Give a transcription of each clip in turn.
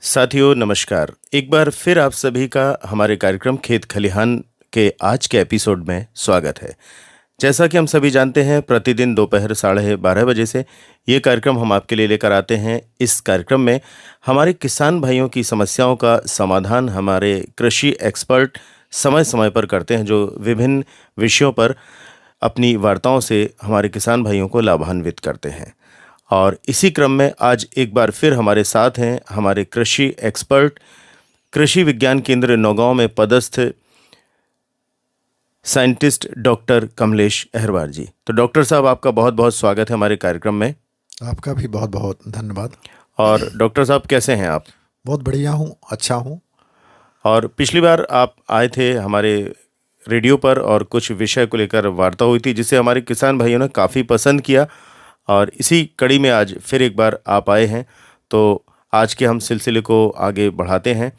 साथियों नमस्कार। एक बार फिर आप सभी का हमारे कार्यक्रम खेत खलिहान के आज के एपिसोड में स्वागत है। जैसा कि हम सभी जानते हैं, प्रतिदिन दोपहर 12:30 बजे से ये कार्यक्रम हम आपके लिए लेकर आते हैं। इस कार्यक्रम में हमारे किसान भाइयों की समस्याओं का समाधान हमारे कृषि एक्सपर्ट समय समय पर करते हैं, जो विभिन्न विषयों पर अपनी वार्ताओं से हमारे किसान भाइयों को लाभान्वित करते हैं। और इसी क्रम में आज एक बार फिर हमारे साथ हैं हमारे कृषि एक्सपर्ट, कृषि विज्ञान केंद्र नौगांव में पदस्थ साइंटिस्ट डॉक्टर कमलेश अहरवार जी। तो डॉक्टर साहब, आपका बहुत बहुत स्वागत है हमारे कार्यक्रम में। आपका भी बहुत बहुत धन्यवाद। और डॉक्टर साहब, कैसे हैं आप? बहुत बढ़िया हूँ, अच्छा हूँ। और पिछली बार आप आए थे हमारे रेडियो पर और कुछ विषय को लेकर वार्ता हुई थी, जिसे हमारे किसान भाइयों ने काफ़ी पसंद किया। और इसी कड़ी में आज फिर एक बार आप आए हैं, तो आज के हम सिलसिले को आगे बढ़ाते हैं।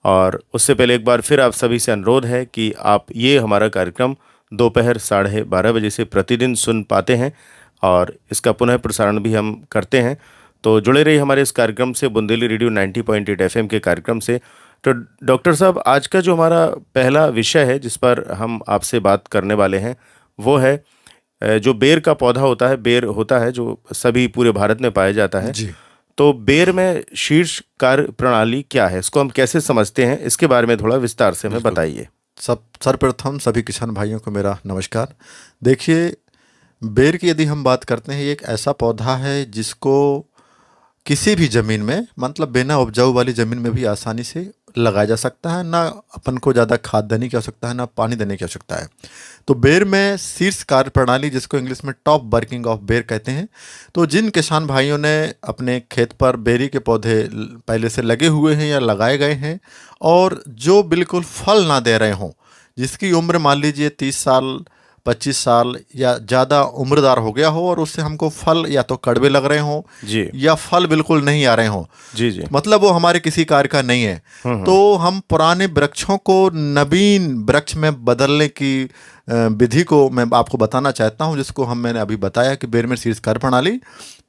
और उससे पहले एक बार फिर आप सभी से अनुरोध है कि आप ये हमारा कार्यक्रम दोपहर 12:30 बजे से प्रतिदिन सुन पाते हैं और इसका पुनः प्रसारण भी हम करते हैं। तो जुड़े रहिए हमारे इस कार्यक्रम से, बुंदेली रेडियो 90.8 FM के कार्यक्रम से। तो डॉक्टर साहब, आज का जो हमारा पहला विषय है जिस पर हम आपसे बात करने वाले हैं, वो है जो बेर का पौधा होता है। बेर होता है जो सभी पूरे भारत में पाया जाता है जी। तो बेर में शीर्ष कार्य प्रणाली क्या है, इसको हम कैसे समझते हैं, इसके बारे में थोड़ा विस्तार से हमें बताइए। सर्वप्रथम सभी किसान भाइयों को मेरा नमस्कार। देखिए, बेर की यदि हम बात करते हैं, ये एक ऐसा पौधा है जिसको किसी भी ज़मीन में, मतलब बिना उपजाऊ वाली ज़मीन में भी आसानी से लगाया जा सकता है। ना अपन को ज़्यादा खाद देने की आवश्यकता है, ना पानी देने की आवश्यकता है। तो बेर में शीर्ष कार्य प्रणाली, जिसको इंग्लिश में टॉप वर्किंग ऑफ बेर कहते हैं। तो जिन किसान भाइयों ने अपने खेत पर बेरी के पौधे पहले से लगे हुए हैं या लगाए गए हैं और जो बिल्कुल फल ना दे रहे हों, जिसकी उम्र मान लीजिए 30 साल 25 साल या ज़्यादा उम्रदार हो गया हो और उससे हमको फल या तो कड़वे लग रहे हों जी या फल बिल्कुल नहीं आ रहे हों, जी जी, मतलब वो हमारे किसी कार्य का नहीं है, तो हम पुराने वृक्षों को नवीन वृक्ष में बदलने की विधि को मैं आपको बताना चाहता हूं, जिसको मैंने अभी बताया कि बेर में शीर्ष कार्य प्रणाली।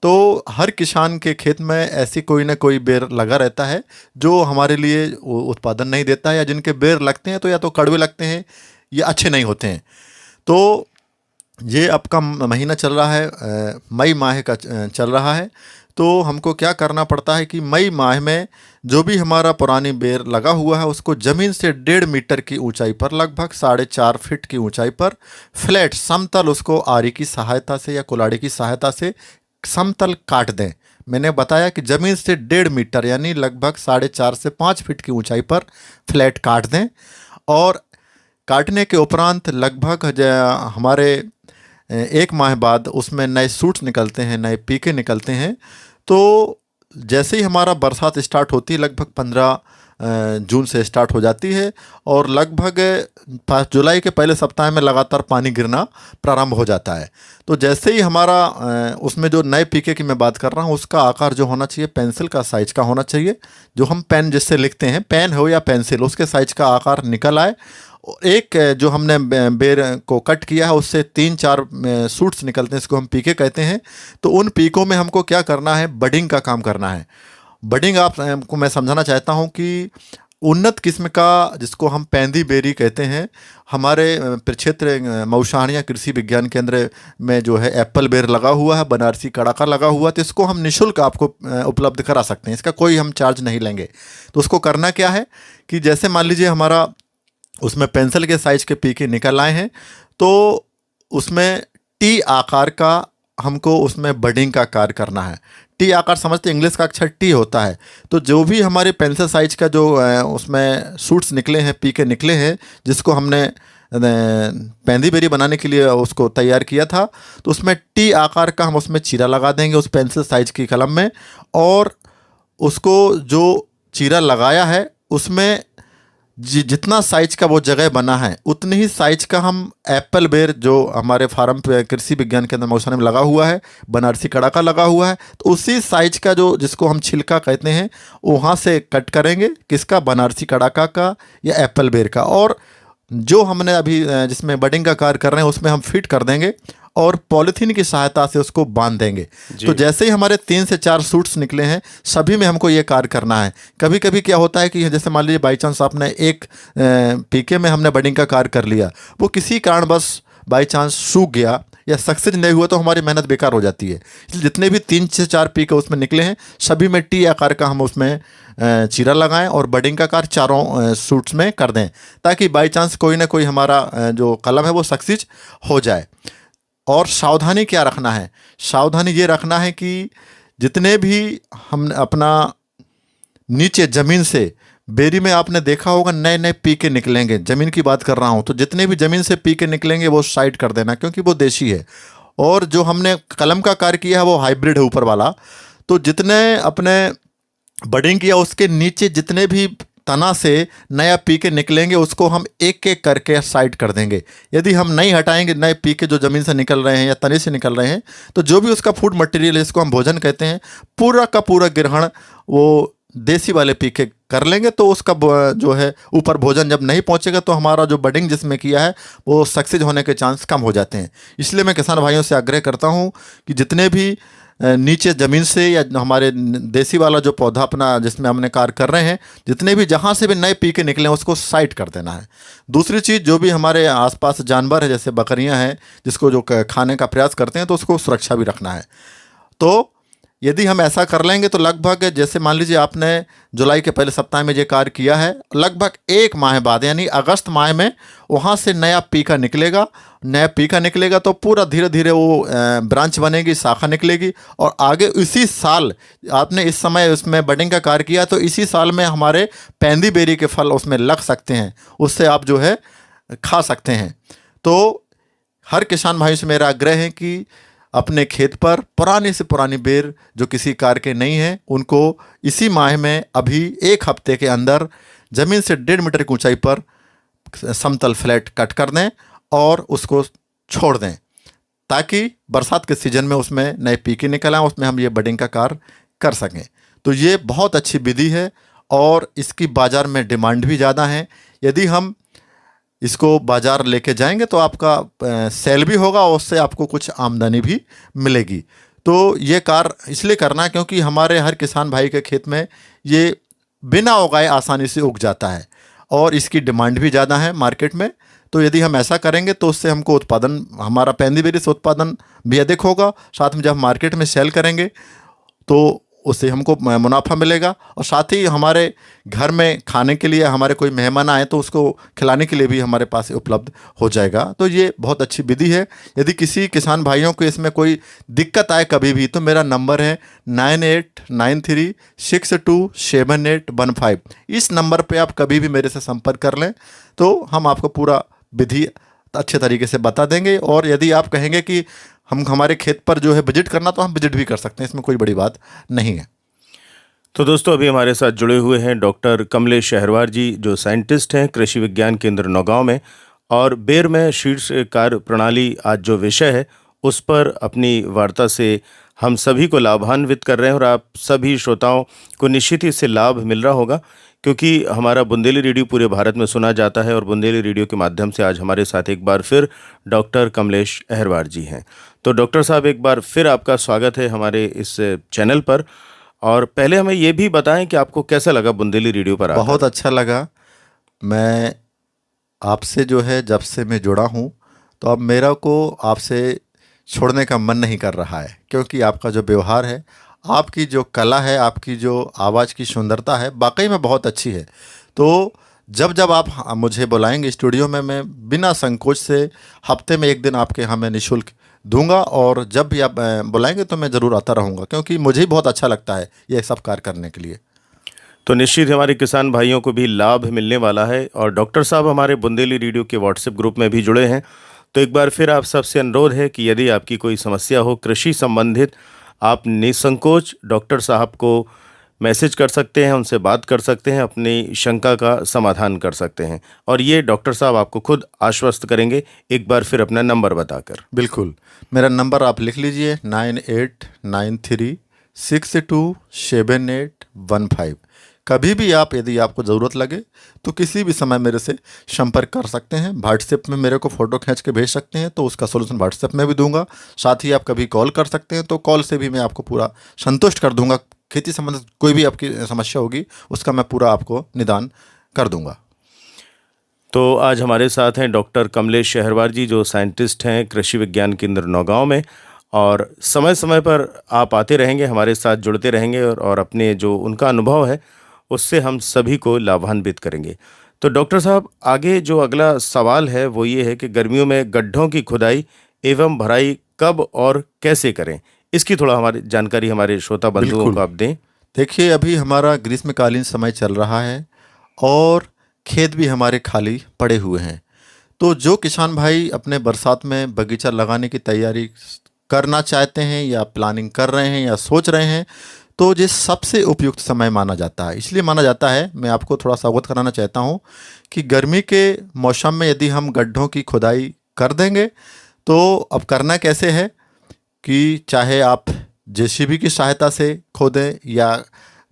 तो हर किसान के खेत में ऐसी कोई ना कोई बेर लगा रहता है जो हमारे लिए उत्पादन नहीं देता है, या जिनके बेर लगते हैं तो या तो कड़वे लगते हैं या अच्छे नहीं होते हैं। तो ये आपका महीना चल रहा है, मई माह का चल रहा है। तो हमको क्या करना पड़ता है कि मई माह में जो भी हमारा पुरानी बेर लगा हुआ है उसको ज़मीन से 1.5 मीटर की ऊंचाई पर, लगभग 4.5 फीट की ऊंचाई पर फ्लैट समतल उसको आरी की सहायता से या कुल्हाड़ी की सहायता से समतल काट दें। मैंने बताया कि ज़मीन से 1.5 मीटर यानी लगभग 4.5 से 5 फीट की ऊंचाई पर फ्लैट काट दें। और काटने के उपरांत लगभग हमारे 1 माह बाद उसमें नए सूट्स निकलते हैं, नए पीके निकलते हैं। तो जैसे ही हमारा बरसात स्टार्ट होती है, लगभग 15 जून से स्टार्ट हो जाती है और लगभग 5 जुलाई के पहले सप्ताह में लगातार पानी गिरना प्रारंभ हो जाता है। तो जैसे ही हमारा उसमें जो नए पीके की मैं बात कर रहा हूँ, उसका आकार जो होना चाहिए पेंसिल का साइज का होना चाहिए। जो हम पेन जिससे लिखते हैं, पेन हो या पेंसिल, उसके साइज का आकार निकल आए। एक जो हमने बेर को कट किया है उससे 3-4 सूट्स निकलते हैं, इसको हम पीके कहते हैं। तो उन पीकों में हमको क्या करना है, बडिंग का काम करना है। बडिंग आपको मैं समझाना चाहता हूं कि उन्नत किस्म का, जिसको हम पैंदी बेरी कहते हैं, हमारे प्रक्षेत्र मऊसानिया कृषि विज्ञान केंद्र में जो है एप्पल बेर लगा हुआ है, बनारसी कड़ाका लगा हुआ है। तो इसको हम निःशुल्क आपको उपलब्ध करा सकते हैं, इसका कोई हम चार्ज नहीं लेंगे। तो उसको करना क्या है कि जैसे मान लीजिए हमारा उसमें पेंसिल के साइज के पीके निकल आए हैं, तो उसमें टी आकार का हमको उसमें बडिंग का कार्य करना है। टी आकार समझते, इंग्लिश का अक्षर टी होता है। तो जो भी हमारे पेंसिल साइज का जो उसमें सूट्स निकले हैं, पीके निकले हैं, जिसको हमने पैंदी बेरी बनाने के लिए उसको तैयार किया था, तो उसमें टी आकार का हम उसमें चीरा लगा देंगे उस पेंसिल साइज की कलम में। और उसको जो चीरा लगाया है उसमें जितना साइज का वो जगह बना है उतनी ही साइज का हम एप्पल बेर, जो हमारे फार्म पे कृषि विज्ञान केंद्र मऊसानिया में लगा हुआ है, बनारसी कड़ाका लगा हुआ है, तो उसी साइज का जो जिसको हम छिलका कहते हैं, वहाँ से कट करेंगे। किसका? बनारसी कड़ाका का या एप्पल बेर का। और जो हमने अभी जिसमें बडिंग का कार्य कर रहे हैं उसमें हम फिट कर देंगे और पॉलीथीन की सहायता से उसको बांध देंगे। तो जैसे ही हमारे 3 से 4 सूट्स निकले हैं, सभी में हमको ये कार्य करना है। कभी कभी क्या होता है कि जैसे मान लीजिए बाई चांस आपने एक पीके में हमने बडिंग का कार्य कर लिया, वो किसी कारण बस बाई चांस सूख गया या सक्सेस नहीं हुआ, तो हमारी मेहनत बेकार हो जाती है। इसलिए जितने भी 3 से 4 पीके उसमें निकले हैं, सभी में टी आकार का हम उसमें चीरा लगाएं और बडिंग का कार्य चारों सूट्स में कर दें, ताकि बाई चांस कोई ना कोई हमारा जो कलम है वो सक्सेस हो जाए। और सावधानी क्या रखना है? सावधानी ये रखना है कि जितने भी हम अपना नीचे ज़मीन से बेरी में आपने देखा होगा नए नए पीके निकलेंगे, ज़मीन की बात कर रहा हूँ, तो जितने भी ज़मीन से पीके निकलेंगे वो साइड कर देना, क्योंकि वो देशी है। और जो हमने कलम का कार्य किया है वो हाइब्रिड है ऊपर वाला। तो जितने अपने बडिंग किया उसके नीचे जितने भी तना से नया पीके निकलेंगे उसको हम एक एक करके साइड कर देंगे। यदि हम नहीं हटाएंगे नए पीके जो ज़मीन से निकल रहे हैं या तने से निकल रहे हैं, तो जो भी उसका फूड मटेरियल है, इसको हम भोजन कहते हैं, पूरा का पूरा ग्रहण वो देसी वाले पीके कर लेंगे। तो उसका जो है ऊपर भोजन जब नहीं पहुंचेगा तो हमारा जो बडिंग जिसमें किया है वो सक्सेस होने के चांस कम हो जाते हैं। इसलिए मैं किसान भाइयों से आग्रह करता हूं कि जितने भी नीचे ज़मीन से या हमारे देसी वाला जो पौधा अपना जिसमें हमने कार्य कर रहे हैं, जितने भी जहाँ से भी नए पीके निकले हैं उसको साइड कर देना है। दूसरी चीज़, जो भी हमारे आसपास जानवर है जैसे बकरियां हैं जिसको जो खाने का प्रयास करते हैं, तो उसको सुरक्षा भी रखना है। तो यदि हम ऐसा कर लेंगे तो लगभग जैसे मान लीजिए आपने जुलाई के पहले सप्ताह में ये कार्य किया है, लगभग 1 माह बाद यानी अगस्त माह में वहाँ से नया पीका निकलेगा। नया पीका निकलेगा तो पूरा धीरे धीरे वो ब्रांच बनेगी, शाखा निकलेगी, और आगे इसी साल आपने इस समय उसमें बडिंग का कार्य किया तो इसी साल में हमारे पैंदी बेरी के फल उसमें लग सकते हैं, उससे आप जो है खा सकते हैं। तो हर किसान भाई से मेरा आग्रह है कि अपने खेत पर पुरानी से पुरानी बेर जो किसी कार्य के नहीं है, उनको इसी माह में अभी 1 हफ्ते के अंदर ज़मीन से 1.5 मीटर की ऊंचाई पर समतल फ्लैट कट कर दें और उसको छोड़ दें, ताकि बरसात के सीज़न में उसमें नए पीके निकल आएँ, उसमें हम ये बडिंग का कार्य कर सकें। तो ये बहुत अच्छी विधि है और इसकी बाज़ार में डिमांड भी ज़्यादा है। यदि हम इसको बाज़ार लेके जाएंगे तो आपका सेल भी होगा और उससे आपको कुछ आमदनी भी मिलेगी। तो ये कार्य इसलिए करना है क्योंकि हमारे हर किसान भाई के खेत में ये बिना उगाए आसानी से उग जाता है और इसकी डिमांड भी ज़्यादा है मार्केट में। तो यदि हम ऐसा करेंगे तो उससे हमको उत्पादन, हमारा पैंदी बेरी से उत्पादन भी अधिक होगा, साथ में जब मार्केट में सेल करेंगे तो उससे हमको मुनाफा मिलेगा, और साथ ही हमारे घर में खाने के लिए हमारे कोई मेहमान आए तो उसको खिलाने के लिए भी हमारे पास उपलब्ध हो जाएगा। तो ये बहुत अच्छी विधि है। यदि किसी किसान भाइयों को इसमें कोई दिक्कत आए कभी भी, तो मेरा नंबर है 9893627815। इस नंबर पे आप कभी भी मेरे से संपर्क कर लें तो हम आपको पूरा विधि अच्छे तरीके से बता देंगे। और यदि आप कहेंगे कि हम हमारे खेत पर जो है विजिट करना, तो हम विजिट भी कर सकते हैं, इसमें कोई बड़ी बात नहीं है। तो दोस्तों, अभी हमारे साथ जुड़े हुए हैं डॉक्टर कमलेश अहरवार जी, जो साइंटिस्ट हैं कृषि विज्ञान केंद्र नौगांव में, और बेर में शीर्ष कार्य प्रणाली आज जो विषय है उस पर अपनी वार्ता से हम सभी को लाभान्वित कर रहे हैं। और आप सभी श्रोताओं को निश्चित ही इससे लाभ मिल रहा होगा, क्योंकि हमारा बुंदेली रेडियो पूरे भारत में सुना जाता है और बुंदेली रेडियो के माध्यम से आज हमारे साथ एक बार फिर डॉक्टर कमलेश अहरवार जी हैं। तो डॉक्टर साहब, एक बार फिर आपका स्वागत है हमारे इस चैनल पर। और पहले हमें ये भी बताएं कि आपको कैसा लगा बुंदेली रेडियो पर आकर? बहुत अच्छा लगा। मैं आपसे जो है जब से मैं जुड़ा हूँ तो अब मेरा को आपसे छोड़ने का मन नहीं कर रहा है, क्योंकि आपका जो व्यवहार है, आपकी जो कला है, आपकी जो आवाज़ की सुंदरता है, वाकई में बहुत अच्छी है। तो जब जब आप मुझे बुलाएंगे स्टूडियो में, मैं बिना संकोच से हफ्ते में 1 दिन आपके यहाँ मैं निःशुल्क दूंगा, और जब भी आप बुलाएंगे तो मैं ज़रूर आता रहूँगा, क्योंकि मुझे ही बहुत अच्छा लगता है ये सब कार्य करने के लिए। तो निश्चित हमारे किसान भाइयों को भी लाभ मिलने वाला है। और डॉक्टर साहब हमारे बुंदेली रेडियो के व्हाट्सएप ग्रुप में भी जुड़े हैं। तो एक बार फिर आप सबसे अनुरोध है कि यदि आपकी कोई समस्या हो कृषि संबंधित, आप निसंकोच डॉक्टर साहब को मैसेज कर सकते हैं, उनसे बात कर सकते हैं, अपनी शंका का समाधान कर सकते हैं, और ये डॉक्टर साहब आपको खुद आश्वस्त करेंगे। एक बार फिर अपना नंबर बताकर। बिल्कुल, मेरा नंबर आप लिख लीजिए 9893627815। कभी भी आप, यदि आपको ज़रूरत लगे तो किसी भी समय मेरे से संपर्क कर सकते हैं। व्हाट्सएप में मेरे को फ़ोटो खींच के भेज सकते हैं, तो उसका सोल्यूशन व्हाट्सएप में भी दूंगा। साथ ही आप कभी कॉल कर सकते हैं, तो कॉल से भी मैं आपको पूरा संतुष्ट कर दूंगा। खेती संबंधित कोई भी आपकी समस्या होगी उसका मैं पूरा आपको निदान कर दूंगा। तो आज हमारे साथ हैं डॉक्टर कमलेश शहरवार जी, जो साइंटिस्ट हैं कृषि विज्ञान केंद्र नौगांव में, और समय समय पर आप आते रहेंगे, हमारे साथ जुड़ते रहेंगे और अपने जो उनका अनुभव है उससे हम सभी को लाभान्वित करेंगे। तो डॉक्टर साहब, आगे जो अगला सवाल है वो ये है कि गर्मियों में गड्ढों की खुदाई एवं भराई कब और कैसे करें, इसकी थोड़ा हमारी जानकारी हमारे श्रोता बंधुओं बिल्कुल। को आप दें। देखिए, अभी हमारा ग्रीष्मकालीन समय चल रहा है और खेत भी हमारे खाली पड़े हुए हैं। तो जो किसान भाई अपने बरसात में बगीचा लगाने की तैयारी करना चाहते हैं या प्लानिंग कर रहे हैं या सोच रहे हैं, तो ये सबसे उपयुक्त समय माना जाता है। इसलिए माना जाता है, मैं आपको थोड़ा सा अवगत कराना चाहता हूँ कि गर्मी के मौसम में यदि हम गड्ढों की खुदाई कर देंगे, तो अब करना कैसे है कि चाहे आप जेसीबी की सहायता से खोदें या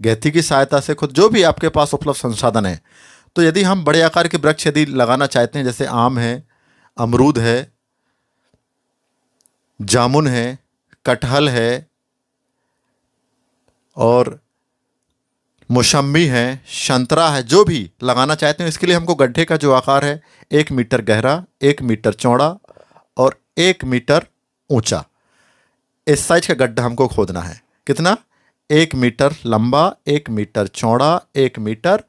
गैथी की सहायता से खोद, जो भी आपके पास उपलब्ध संसाधन है। तो यदि हम बड़े आकार के वृक्ष यदि लगाना चाहते हैं, जैसे आम है, अमरूद है, जामुन है, कटहल है और मौसम्बी है, संतरा है, जो भी लगाना चाहते हैं, इसके लिए हमको गड्ढे का जो आकार है 1 मीटर गहरा, 1 मीटर चौड़ा और 1 मीटर ऊंचा, इस साइज का गड्ढा हमको खोदना है। कितना? 1 मीटर लंबा, 1 मीटर चौड़ा, 1 मीटर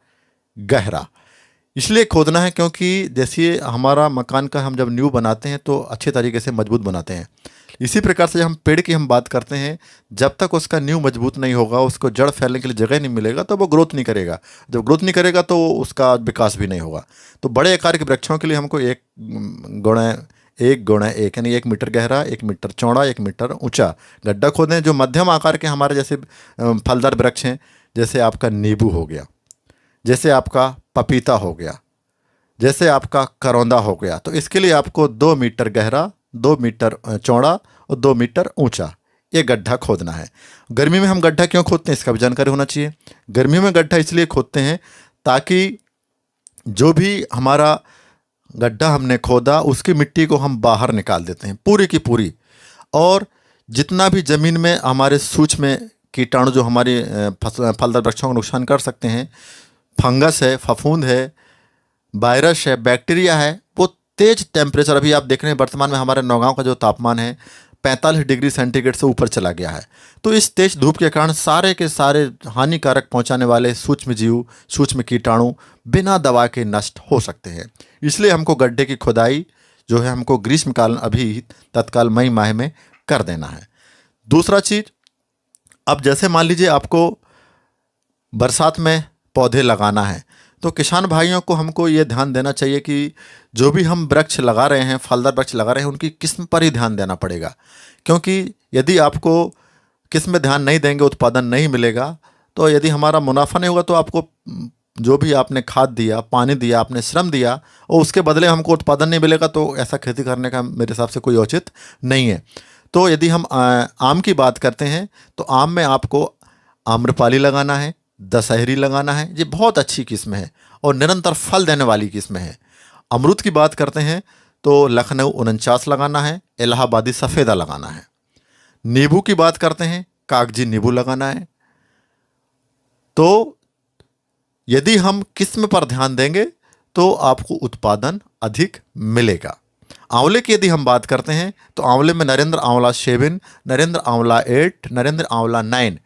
गहरा। इसलिए खोदना है क्योंकि जैसे हमारा मकान का हम जब नींव बनाते हैं तो अच्छे तरीके से मजबूत बनाते हैं। इसी प्रकार से जब हम पेड़ की हम बात करते हैं, जब तक उसका नींव मजबूत नहीं होगा, उसको जड़ फैलने के लिए जगह नहीं मिलेगा, तो वो ग्रोथ नहीं करेगा। जब ग्रोथ नहीं करेगा तो उसका विकास भी नहीं होगा। तो बड़े आकार के वृक्षों के लिए हमको 1 यानी 1 मीटर गहरा, 1 मीटर चौड़ा, 1 मीटर ऊंचा गड्ढा खोदें। जो मध्यम आकार के हमारे जैसे फलदार वृक्ष हैं, जैसे आपका नींबू हो गया, जैसे आपका पपीता हो गया, जैसे आपका करौंदा हो गया, तो इसके लिए आपको 2 मीटर गहरा, 2 मीटर चौड़ा और 2 मीटर ऊंचा ये गड्ढा खोदना है। गर्मी में हम गड्ढा क्यों खोदते हैं, इसका भी जानकारी होना चाहिए। गर्मी में गड्ढा इसलिए खोदते हैं ताकि जो भी हमारा गड्ढा हमने खोदा उसकी मिट्टी को हम बाहर निकाल देते हैं पूरी की पूरी, और जितना भी ज़मीन में हमारे सूक्ष्म कीटाणु जो हमारे फलदार वृक्षों को नुकसान कर सकते हैं, फंगस है, फफूंद है, वायरस है, बैक्टीरिया है, वो तेज टेम्परेचर, अभी आप देख रहे हैं वर्तमान में हमारे नौगांव का जो तापमान है 45 डिग्री सेंटीग्रेड से ऊपर चला गया है। तो इस तेज धूप के कारण सारे के सारे हानिकारक पहुंचाने वाले सूक्ष्म जीव, सूक्ष्म कीटाणु बिना दवा के नष्ट हो सकते हैं। इसलिए हमको गड्ढे की खुदाई जो है हमको ग्रीष्मकाल अभी तत्काल मई माह में कर देना है। दूसरा चीज़, अब जैसे मान लीजिए आपको बरसात में पौधे लगाना है, तो किसान भाइयों को हमको ये ध्यान देना चाहिए कि जो भी हम वृक्ष लगा रहे हैं, फलदार वृक्ष लगा रहे हैं, उनकी किस्म पर ही ध्यान देना पड़ेगा। क्योंकि यदि आपको किस्म में ध्यान नहीं देंगे, उत्पादन नहीं मिलेगा, तो यदि हमारा मुनाफा नहीं होगा तो आपको जो भी आपने खाद दिया, पानी दिया, आपने श्रम दिया और उसके बदले हमको उत्पादन नहीं मिलेगा, तो ऐसा खेती करने का मेरे हिसाब से कोई औचित्य नहीं है। तो यदि हम आम की बात करते हैं, तो आम में आपको आम्रपाली लगाना है, दशहरी लगाना है, ये बहुत अच्छी किस्म है और निरंतर फल देने वाली किस्म है। अमरूद की बात करते हैं तो लखनऊ 49 लगाना है, इलाहाबादी सफ़ेदा लगाना है। नींबू की बात करते हैं, कागजी नींबू लगाना है। तो यदि हम किस्म पर ध्यान देंगे तो आपको उत्पादन अधिक मिलेगा। आंवले की यदि हम बात करते हैं तो आंवले में नरेंद्र आंवला 7, नरेंद्र आंवला 8, नरेंद्र आंवला 9।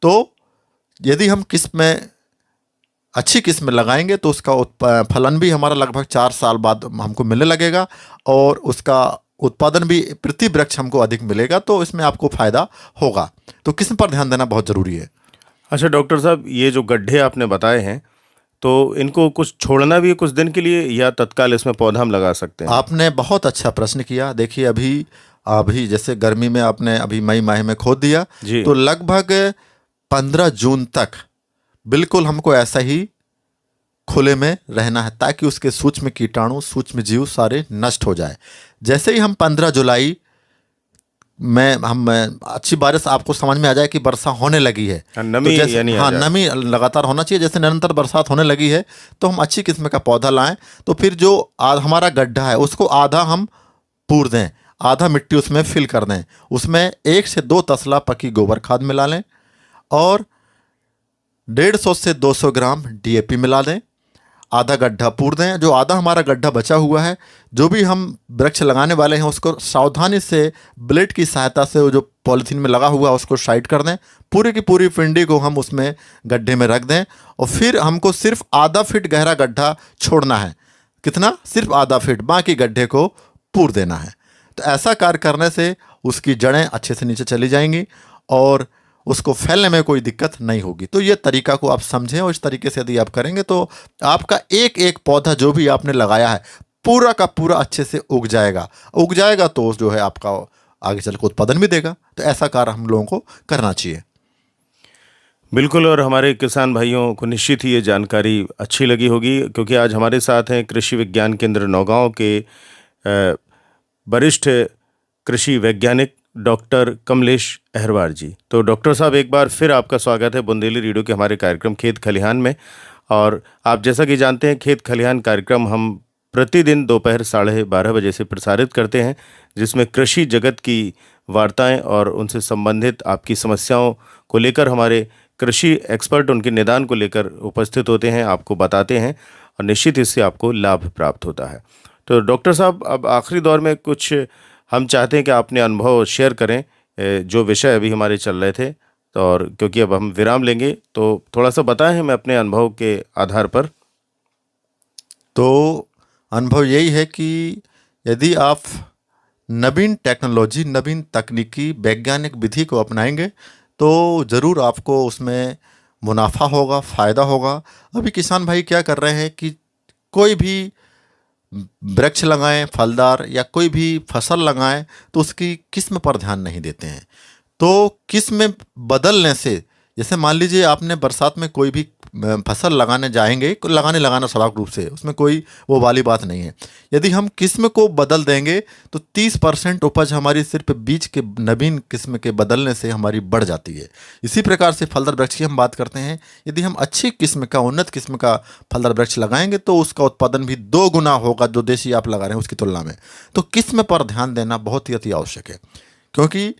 तो यदि हम किस्म में अच्छी किस्म लगाएंगे तो उसका फलन भी हमारा लगभग 4 साल बाद हमको मिलने लगेगा और उसका उत्पादन भी प्रति वृक्ष हमको अधिक मिलेगा, तो इसमें आपको फ़ायदा होगा। तो किस्म पर ध्यान देना बहुत ज़रूरी है। अच्छा डॉक्टर साहब, ये जो गड्ढे आपने बताए हैं, तो इनको कुछ छोड़ना भी है कुछ दिन के लिए, या तत्काल इसमें पौधा हम लगा सकते हैं? आपने बहुत अच्छा प्रश्न किया। देखिए, अभी जैसे गर्मी में आपने अभी मई माह में खोद दिया, तो लगभग 15 जून तक बिल्कुल हमको ऐसा ही खुले में रहना है ताकि उसके सूक्ष्म कीटाणु, सूक्ष्म जीव सारे नष्ट हो जाए। जैसे ही हम 15 जुलाई मैं अच्छी बारिश आपको समझ में आ जाए कि वर्षा होने लगी है, नमी तो जैसे यानी आ हाँ जाए। नमी लगातार होना चाहिए, जैसे निरंतर बरसात होने लगी है तो हम अच्छी किस्म का पौधा लाएं। तो फिर जो हमारा गड्ढा है उसको आधा हम पूर दें, आधा मिट्टी उसमें फिल कर दें, उसमें 1 से 2 तसला पकी गोबर खाद मिला लें और 150 से 200 ग्राम DAP मिला दें, आधा गड्ढा पूर दें। जो आधा हमारा गड्ढा बचा हुआ है, जो भी हम वृक्ष लगाने वाले हैं उसको सावधानी से ब्लेड की सहायता से वो जो पॉलीथीन में लगा हुआ है उसको साइड कर दें, पूरी की पूरी पिंडी को हम उसमें गड्ढे में रख दें और फिर हमको सिर्फ आधा फीट गहरा गड्ढा छोड़ना है। कितना? सिर्फ आधा फीट, बाकी गड्ढे को पूर देना है। तो ऐसा कार्य करने से उसकी जड़ें अच्छे से नीचे चली जाएंगी और उसको फैलने में कोई दिक्कत नहीं होगी। तो ये तरीका को आप समझें और इस तरीके से यदि आप करेंगे तो आपका एक एक पौधा जो भी आपने लगाया है पूरा का पूरा अच्छे से उग जाएगा तो जो है आपका आगे चल के उत्पादन भी देगा। तो ऐसा कार्य हम लोगों को करना चाहिए। बिल्कुल, और हमारे किसान भाइयों को निश्चित ही ये जानकारी अच्छी लगी होगी, क्योंकि आज हमारे साथ हैं कृषि विज्ञान केंद्र नौगांव के वरिष्ठ कृषि वैज्ञानिक डॉक्टर कमलेश अहरवार जी। तो डॉक्टर साहब, एक बार फिर आपका स्वागत है बुंदेली रेडियो के हमारे कार्यक्रम खेत खलिहान में। और आप जैसा कि जानते हैं, खेत खलिहान कार्यक्रम हम प्रतिदिन दोपहर 12:30 बजे से प्रसारित करते हैं, जिसमें कृषि जगत की वार्ताएं और उनसे संबंधित आपकी समस्याओं को लेकर हमारे कृषि एक्सपर्ट उनके निदान को लेकर उपस्थित होते हैं, आपको बताते हैं और निश्चित इससे आपको लाभ प्राप्त होता है। तो डॉक्टर साहब, अब आखिरी दौर में कुछ हम चाहते हैं कि आपने अनुभव शेयर करें, जो विषय अभी हमारे चल रहे थे, और क्योंकि अब हम विराम लेंगे तो थोड़ा सा बताएं हमें अपने अनुभव के आधार पर। तो अनुभव यही है कि यदि आप नवीन टेक्नोलॉजी, नवीन तकनीकी, वैज्ञानिक विधि को अपनाएंगे तो ज़रूर आपको उसमें मुनाफा होगा, फ़ायदा होगा। अभी किसान भाई क्या कर रहे हैं कि कोई भी वृक्ष लगाएं फलदार या कोई भी फसल लगाएं तो उसकी किस्म पर ध्यान नहीं देते हैं। तो किस्म बदलने से, जैसे मान लीजिए आपने बरसात में कोई भी फसल लगाने जाएंगे, लगाना स्वाभाविक रूप से, उसमें कोई वो वाली बात नहीं है। यदि हम किस्म को बदल देंगे तो 30% उपज हमारी सिर्फ बीज के नवीन किस्म के बदलने से हमारी बढ़ जाती है। इसी प्रकार से फलदार वृक्ष की हम बात करते हैं। यदि हम अच्छी किस्म का, उन्नत किस्म का फलदार वृक्ष लगाएंगे तो उसका उत्पादन भी 2 गुना होगा जो देशी आप लगा रहे हैं उसकी तुलना में। तो किस्म पर ध्यान देना बहुत ही अति आवश्यक है, क्योंकि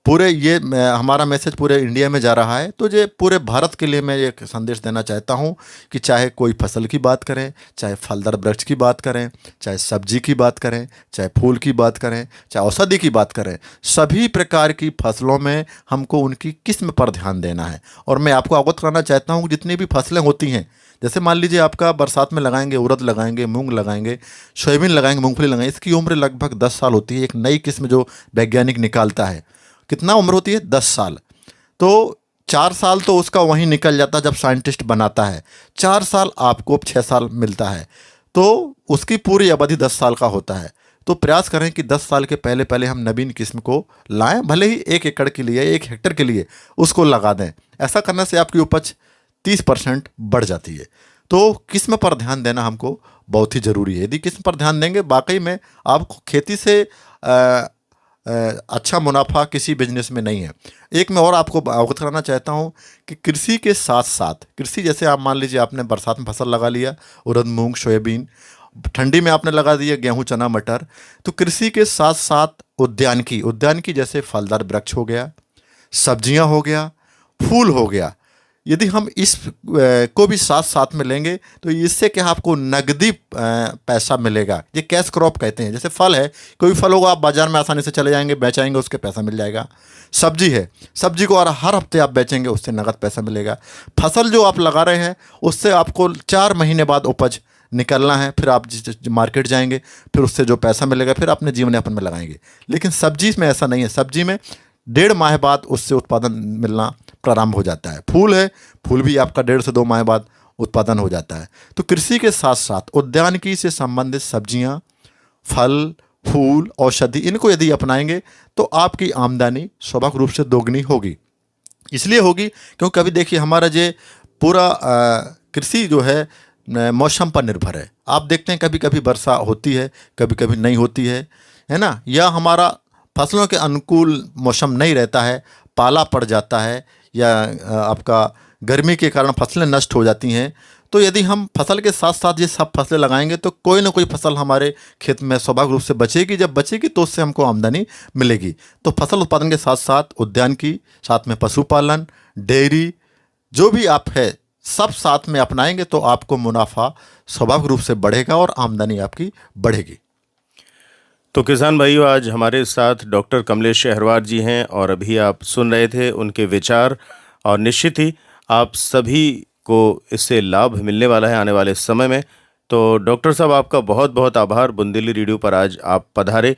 पूरे ये हमारा मैसेज पूरे इंडिया में जा रहा है। तो ये पूरे भारत के लिए मैं एक संदेश देना चाहता हूँ कि चाहे कोई फसल की बात करें, चाहे फलदार वृक्ष की बात करें, चाहे सब्जी की बात करें, चाहे फूल की बात करें, चाहे औषधि की बात करें, सभी प्रकार की फसलों में हमको उनकी किस्म पर ध्यान देना है। और मैं आपको अवगत कराना चाहता हूँ, जितनी भी फसलें होती हैं, जैसे मान लीजिए आपका बरसात में लगाएंगे उड़द लगाएंगे, मूंग लगाएंगे, सोयाबीन लगाएंगे, मूंगफली लगाएंगे, इसकी उम्र लगभग 10 साल होती है। एक नई किस्म जो वैज्ञानिक निकालता है, कितना उम्र होती है? 10 साल। तो 4 साल तो उसका वहीं निकल जाता है जब साइंटिस्ट बनाता है, 4 साल आपको 6 साल मिलता है, तो उसकी पूरी अवधि 10 साल का होता है। तो प्रयास करें कि 10 साल के पहले पहले हम नवीन किस्म को लाएं, भले ही 1 एकड़ के लिए, 1 हेक्टेयर के लिए उसको लगा दें। ऐसा करने से आपकी उपज 30% बढ़ जाती है। तो किस्म पर ध्यान देना हमको बहुत ही ज़रूरी है। यदि किस्म पर ध्यान देंगे, वाकई में आपको खेती से अच्छा मुनाफा किसी बिजनेस में नहीं है। एक मैं और आपको अवगत कराना चाहता हूँ कि कृषि के साथ साथ, कृषि जैसे आप मान लीजिए आपने बरसात में फसल लगा लिया, उड़द, मूंग, सोयाबीन, ठंडी में आपने लगा दिया गेहूं, चना, मटर, तो कृषि के साथ साथ उद्यानिकी जैसे फलदार वृक्ष हो गया, सब्जियां हो गया, फूल हो गया, यदि हम इस को भी साथ साथ में लेंगे तो इससे क्या आपको नगदी पैसा मिलेगा। ये कैश क्रॉप कहते हैं। जैसे फल है, कोई फल होगा आप बाजार में आसानी से चले जाएंगे, बेचाएंगे, उसके पैसा मिल जाएगा। सब्जी है, सब्जी को हर हफ्ते आप बेचेंगे, उससे नगद पैसा मिलेगा। फसल जो आप लगा रहे हैं उससे आपको 4 महीने बाद उपज निकलना है, फिर आप मार्केट जाएंगे, फिर उससे जो पैसा मिलेगा फिर अपने जीवन यापन में लगाएंगे। लेकिन सब्जी में ऐसा नहीं है। सब्जी में 1.5 माह बाद उससे उत्पादन मिलना प्रारंभ हो जाता है। फूल है, फूल भी आपका 1.5 से 2 माह बाद उत्पादन हो जाता है। तो कृषि के साथ साथ उद्यानिकी से संबंधित सब्जियां, फल, फूल, औषधि, इनको यदि अपनाएंगे तो आपकी आमदनी स्वाभाविक रूप से दोगुनी होगी। इसलिए होगी क्योंकि अभी देखिए हमारा जो पूरा कृषि जो है मौसम पर निर्भर है। आप देखते हैं कभी कभी वर्षा होती है, कभी कभी नहीं होती है ना। या हमारा फसलों के अनुकूल मौसम नहीं रहता है, पाला पड़ जाता है या आपका गर्मी के कारण फसलें नष्ट हो जाती हैं, तो यदि हम फसल के साथ साथ ये सब फसलें लगाएंगे तो कोई ना कोई फसल हमारे खेत में स्वाभाविक रूप से बचेगी। जब बचेगी तो उससे हमको आमदनी मिलेगी। तो फसल उत्पादन के साथ साथ उद्यान की, साथ में पशुपालन, डेयरी, जो भी आप है सब साथ में अपनाएंगे तो आपको मुनाफा स्वाभाविक रूप से बढ़ेगा और आमदनी आपकी बढ़ेगी। तो किसान भाइयों, आज हमारे साथ डॉक्टर कमलेश अहरवार जी हैं और अभी आप सुन रहे थे उनके विचार, और निश्चित ही आप सभी को इससे लाभ मिलने वाला है आने वाले समय में। तो डॉक्टर साहब, आपका बहुत बहुत आभार। बुंदेली रेडियो पर आज आप पधारे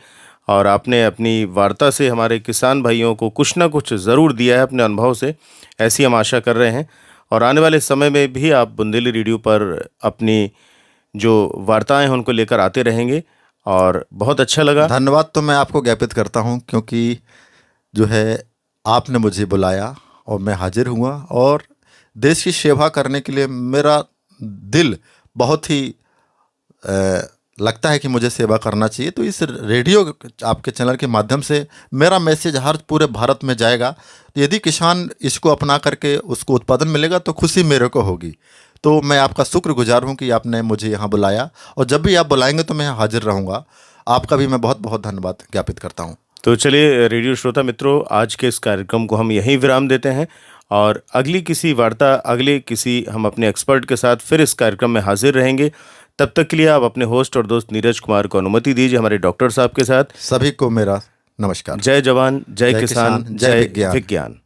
और आपने अपनी वार्ता से हमारे किसान भाइयों को कुछ ना कुछ ज़रूर दिया है अपने अनुभव से, ऐसी हम आशा कर रहे हैं। और आने वाले समय में भी आप बुंदेली रेडियो पर अपनी जो वार्ताएं हैं उनको लेकर आते रहेंगे, और बहुत अच्छा लगा। धन्यवाद तो मैं आपको ज्ञापित करता हूं, क्योंकि जो है आपने मुझे बुलाया और मैं हाजिर हुआ, और देश की सेवा करने के लिए मेरा दिल बहुत ही लगता है कि मुझे सेवा करना चाहिए। तो इस रेडियो आपके चैनल के माध्यम से मेरा मैसेज हर पूरे भारत में जाएगा। यदि किसान इसको अपना करके उसको उत्पादन मिलेगा तो खुशी मेरे को होगी। तो मैं आपका शुक्रगुजार हूं कि आपने मुझे यहाँ बुलाया, और जब भी आप बुलाएंगे तो मैं यहाँ हाजिर रहूँगा। आपका भी मैं बहुत बहुत धन्यवाद ज्ञापित करता हूँ। तो चलिए रेडियो श्रोता मित्रों, आज के इस कार्यक्रम को हम यहीं विराम देते हैं, और अगली किसी वार्ता, अगले किसी हम अपने एक्सपर्ट के साथ फिर इस कार्यक्रम में हाजिर रहेंगे। तब तक के लिए आप अपने होस्ट और दोस्त नीरज कुमार को अनुमति दीजिए हमारे डॉक्टर साहब के साथ। सभी को मेरा नमस्कार। जय जवान, जय किसान, जय विज्ञान।